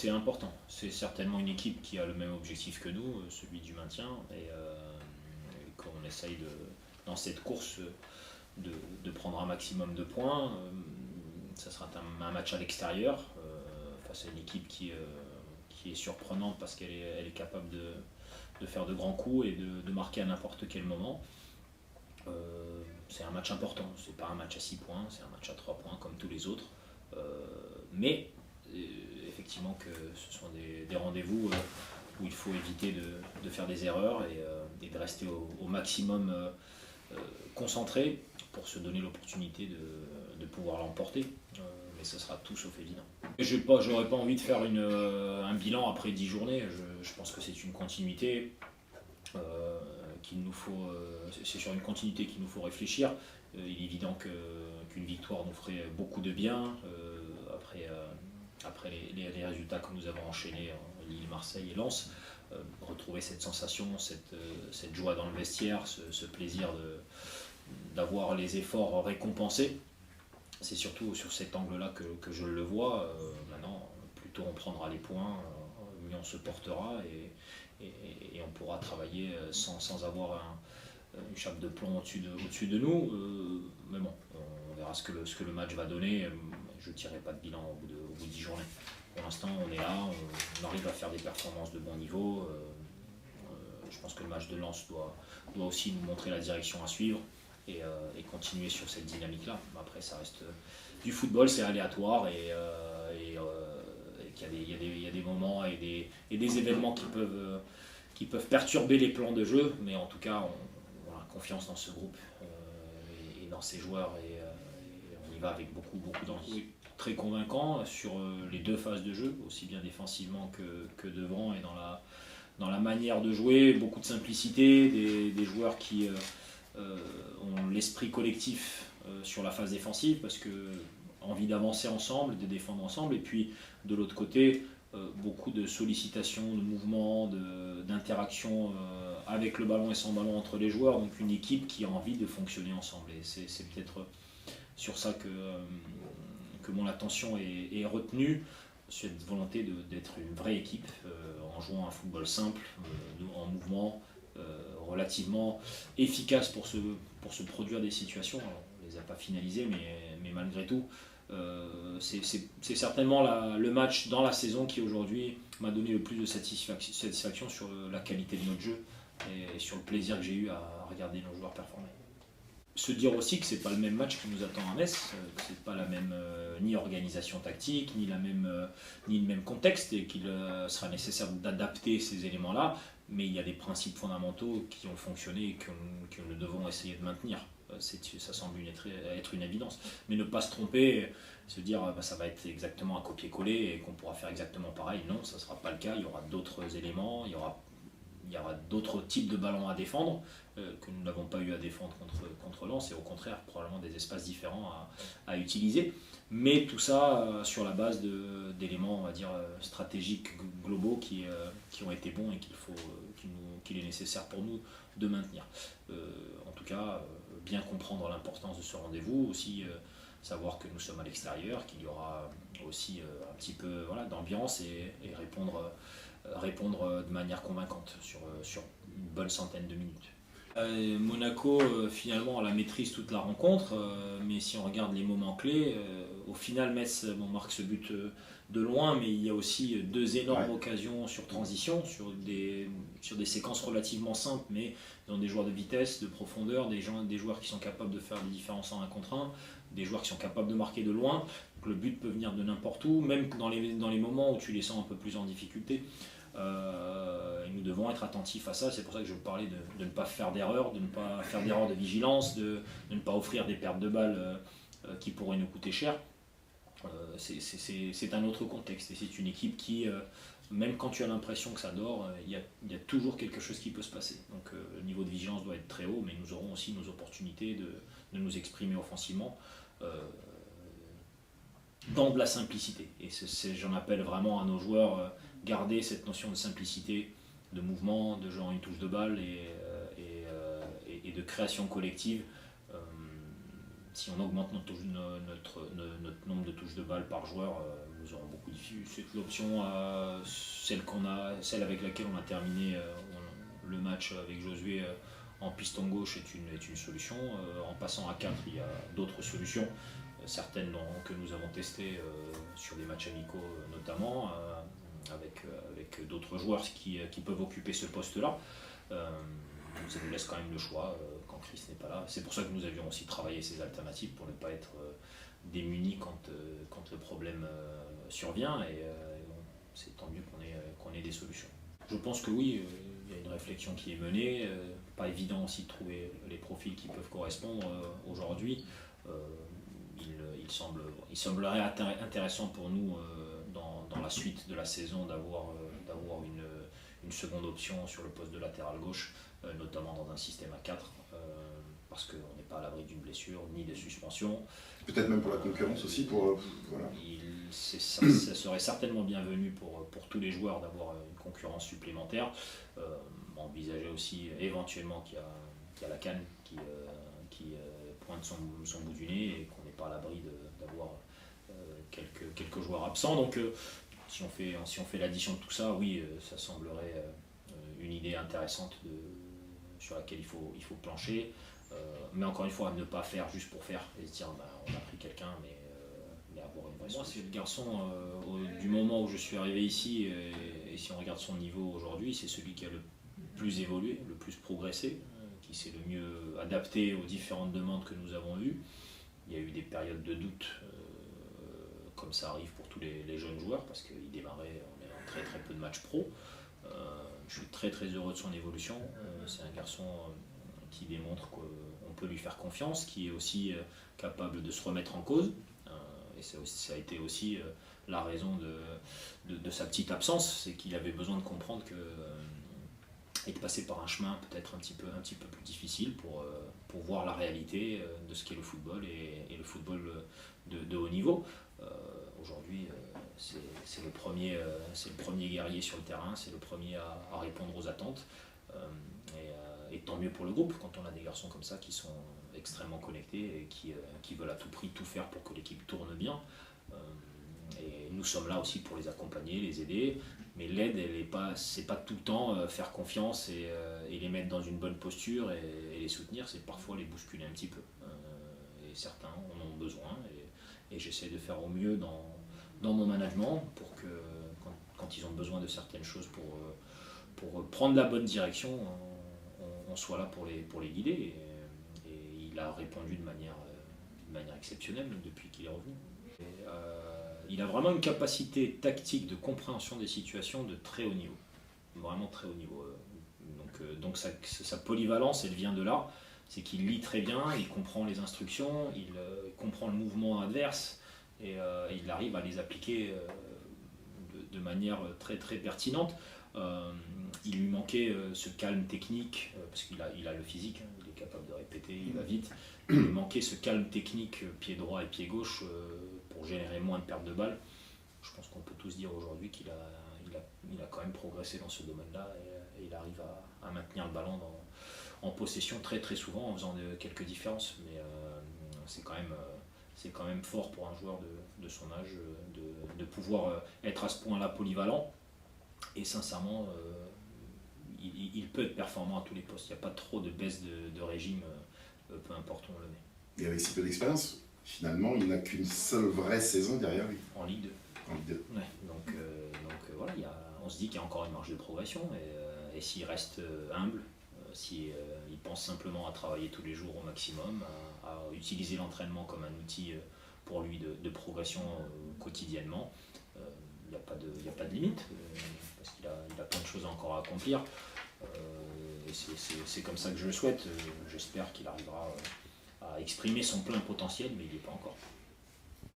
c'est important. C'est certainement une équipe qui a le même objectif que nous, celui du maintien, et qu'on essaye dans cette course de prendre un maximum de points. Ça sera un match à l'extérieur, face à une équipe qui est surprenante parce qu'elle est capable de faire de grands coups et de marquer à n'importe quel moment. C'est un match important, c'est pas un match à 6 points, c'est un match à 3 points comme tous les autres. Mais effectivement que ce sont des rendez-vous où il faut éviter de faire des erreurs et de rester au maximum concentré pour se donner l'opportunité de pouvoir l'emporter. Mais ce sera tout sauf évident. J'aurais pas envie de faire un bilan après 10 journées. Je pense que c'est une continuité qu'il nous faut. C'est sur une continuité qu'il nous faut réfléchir. Il est évident qu'une victoire nous ferait beaucoup de bien après les résultats que nous avons enchaînés en Lille, Marseille et Lens. Retrouver cette sensation, cette joie dans le vestiaire, ce plaisir d'avoir les efforts récompensés. C'est surtout sur cet angle-là que je le vois. Maintenant, plus tôt on prendra les points, mieux on se portera et on pourra travailler sans avoir une chape de plomb au-dessus de nous. Mais bon, on verra ce que le match va donner. Je ne tirerai pas de bilan au bout de 10 journées. Pour l'instant, on est là, on arrive à faire des performances de bon niveau. Je pense que le match de Lens doit aussi nous montrer la direction à suivre et continuer sur cette dynamique-là. Après, ça reste du football, c'est aléatoire et qu'il y a des moments et des événements qui peuvent perturber les plans de jeu, mais en tout cas, on a confiance dans ce groupe et dans ces joueurs et on y va avec beaucoup d'envie. Oui. Très convaincant sur les deux phases de jeu, aussi bien défensivement que devant et dans la manière de jouer, beaucoup de simplicité, des joueurs qui ont l'esprit collectif sur la phase défensive parce que envie d'avancer ensemble, de défendre ensemble, et puis de l'autre côté, beaucoup de sollicitations, de mouvements, d'interaction avec le ballon et sans ballon entre les joueurs, donc une équipe qui a envie de fonctionner ensemble. Et c'est peut-être sur ça que mon attention est retenue, cette volonté d'être une vraie équipe en jouant un football simple, en mouvement, relativement efficace pour se produire des situations. Alors, on ne les a pas finalisées, mais malgré tout, c'est certainement le match dans la saison qui aujourd'hui m'a donné le plus de satisfaction sur la qualité de notre jeu et sur le plaisir que j'ai eu à regarder nos joueurs performer. Se dire aussi que c'est pas le même match qui nous attend à Metz, que c'est pas la même ni organisation tactique, ni le même contexte, et qu'il sera nécessaire d'adapter ces éléments-là, mais il y a des principes fondamentaux qui ont fonctionné et que nous devons essayer de maintenir. Ça semble être une évidence. Mais ne pas se tromper, se dire ça va être exactement un copier-coller et qu'on pourra faire exactement pareil, non, ça ne sera pas le cas, il y aura d'autres éléments, il y aura d'autres types de ballons à défendre que nous n'avons pas eu à défendre contre Lens, et au contraire probablement des espaces différents à utiliser, mais tout ça sur la base d'éléments, on va dire, stratégiques globaux qui ont été bons et qu'il est nécessaire pour nous de maintenir. En tout cas, bien comprendre l'importance de ce rendez-vous, aussi savoir que nous sommes à l'extérieur, qu'il y aura aussi un petit peu d'ambiance et répondre de manière convaincante sur une bonne centaine de minutes. Monaco finalement a la maîtrise toute la rencontre, mais si on regarde les moments clés, au final Metz marque ce but de loin, mais il y a aussi deux énormes occasions sur transition, sur des séquences relativement simples, mais dans des joueurs de vitesse, de profondeur, des joueurs qui sont capables de faire des différences en 1 contre 1, des joueurs qui sont capables de marquer de loin. Donc le but peut venir de n'importe où, même dans les moments où tu les sens un peu plus en difficulté. Nous devons être attentifs à ça. C'est pour ça que je vous parlais de ne pas faire d'erreur, de ne pas faire d'erreur de vigilance, de ne pas offrir des pertes de balles qui pourraient nous coûter cher. C'est un autre contexte et c'est une équipe qui, même quand tu as l'impression que ça dort, il y a toujours quelque chose qui peut se passer. Donc le niveau de vigilance doit être très haut, mais nous aurons aussi nos opportunités de nous exprimer offensivement dans de la simplicité. Et j'en appelle vraiment à nos joueurs, garder cette notion de simplicité, de mouvement, de jeu en une touche de balle et de création collective. si on augmente notre nombre de touches de balle par joueur, nous aurons beaucoup de difficultés. C'est l'option, celle avec laquelle on a terminé le match avec Josué en piston gauche est une solution. En passant à 4, il y a d'autres solutions, certaines que nous avons testées sur des matchs amicaux notamment, avec d'autres joueurs qui peuvent occuper ce poste-là. Ça nous laisse quand même le choix quand Chris n'est pas là. C'est pour ça que nous avions aussi travaillé ces alternatives pour ne pas être démunis quand le problème survient. Et c'est tant mieux qu'on ait des solutions. Je pense que oui, il y a une réflexion qui est menée. Pas évident aussi de trouver les profils qui peuvent correspondre aujourd'hui. Il semblerait intéressant pour nous dans la suite de la saison d'avoir une seconde option sur le poste de latéral gauche, notamment dans un système à 4, parce qu'on n'est pas à l'abri d'une blessure ni de suspension. Peut-être même pour la concurrence aussi. Voilà. Ça serait certainement bienvenu pour tous les joueurs d'avoir une concurrence supplémentaire. Envisager aussi éventuellement qu'il y a la CAN qui pointe son bout du nez et qu'on n'est pas à l'abri d'avoir quelques joueurs absents. Donc si on fait l'addition de tout ça, oui, ça semblerait une idée intéressante sur laquelle il faut plancher. Mais encore une fois, ne pas faire juste pour faire et se dire on a pris quelqu'un, mais avoir une vraie solution. Moi, c'est le garçon, du moment où je suis arrivé ici, et si on regarde son niveau aujourd'hui, c'est celui qui a le plus évolué, le plus progressé, qui s'est le mieux adapté aux différentes demandes que nous avons eues. Il y a eu des périodes de doute, comme ça arrive pour tous les jeunes joueurs, parce qu'ils démarraient en très très peu de matchs pro. Je suis très très heureux de son évolution. C'est un garçon qui démontre qu'on peut lui faire confiance, qui est aussi capable de se remettre en cause. Et ça a été aussi la raison de sa petite absence, c'est qu'il avait besoin de comprendre et de passer par un chemin peut-être un petit peu plus difficile pour voir la réalité de ce qu'est le football et le football de haut niveau. Aujourd'hui, c'est le premier guerrier sur le terrain, c'est le premier à répondre aux attentes. Et tant mieux pour le groupe quand on a des garçons comme ça qui sont extrêmement connectés et qui veulent à tout prix tout faire pour que l'équipe tourne bien. Et nous sommes là aussi pour les accompagner, les aider, mais l'aide, c'est pas tout le temps faire confiance et les mettre dans une bonne posture et les soutenir, c'est parfois les bousculer un petit peu. Et certains en ont besoin et j'essaie de faire au mieux dans mon management pour que quand ils ont besoin de certaines choses pour prendre la bonne direction, on soit là pour les guider. Et il a répondu de manière exceptionnelle depuis qu'il est revenu. Il a vraiment une capacité tactique de compréhension des situations de très haut niveau, vraiment très haut niveau. Donc sa polyvalence, elle vient de là, c'est qu'il lit très bien, il comprend les instructions, il comprend le mouvement adverse et il arrive à les appliquer de manière très très pertinente. Il lui manquait ce calme technique, parce qu'il a le physique, il est capable de répéter, il va vite. Il lui manquait ce calme technique, pied droit et pied gauche, pour générer moins de pertes de balles. Je pense qu'on peut tous dire aujourd'hui qu'il a quand même progressé dans ce domaine-là et il arrive à maintenir le ballon en possession très très souvent en faisant quelques différences. Mais c'est quand même fort pour un joueur de son âge de pouvoir être à ce point-là polyvalent. Et sincèrement, il peut être performant à tous les postes. Il n'y a pas trop de baisse de régime, peu importe où on le met. Et avec si peu d'expérience, finalement, il n'a qu'une seule vraie saison derrière lui. En Ligue 2. En Ligue 2. Ouais, donc voilà, on se dit qu'il y a encore une marge de progression. Et s'il reste humble, s'il pense simplement à travailler tous les jours au maximum, à utiliser l'entraînement comme un outil pour lui de progression quotidiennement, il n'y a pas de limite, parce qu'il a plein de choses encore à accomplir. Et c'est comme ça que je le souhaite. J'espère qu'il arrivera à exprimer son plein potentiel, mais il n'y est pas encore.